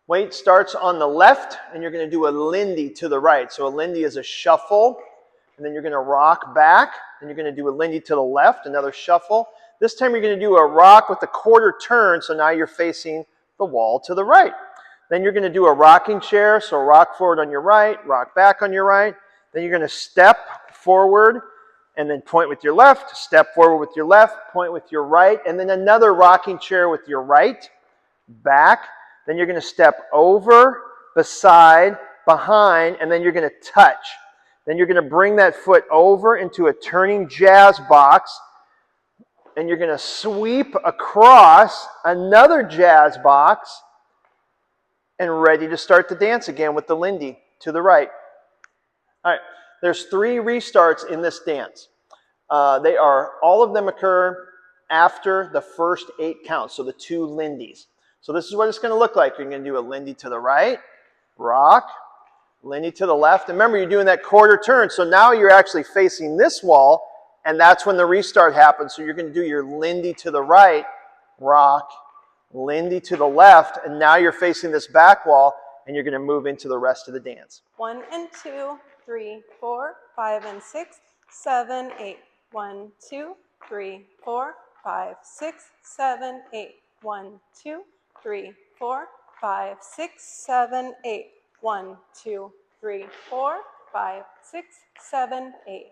Weight starts on the left, and you're going to do a Lindy to the right. So a Lindy is a shuffle, and then you're going to rock back, and you're going to do a Lindy to the left, another shuffle. This time you're going to do a rock with a quarter turn, so now you're facing the wall to the right. Then you're going to do a rocking chair, so rock forward on your right, rock back on your right. Then you're going to step forward, and then point with your left, step forward with your left, point with your right, and then another rocking chair with your right, back. Then you're going to step over, beside, behind, and then you're going to touch. Then you're going to bring that foot over into a turning jazz box, and you're going to sweep across another jazz box, and ready to start the dance again with the Lindy to the right. All right, there's 3 restarts in this dance. All of them occur after the first 8 counts, so the 2 Lindies. So this is what it's going to look like. You're going to do a Lindy to the right, rock, Lindy to the left. And remember, you're doing that quarter turn, so now you're actually facing this wall, and that's when the restart happens. So you're going to do your Lindy to the right, rock, Lindy to the left, and now you're facing this back wall, and you're going to move into the rest of the dance. 1 and 2, 3, 4, 5 and 6, 7, 8. 1, 2, 3, 4, 5, 6, 7, 8. 1, 2, 3, 4, 5, 6, 7, 8. 1, 2, 3, 4, 5, 6, 7, 8.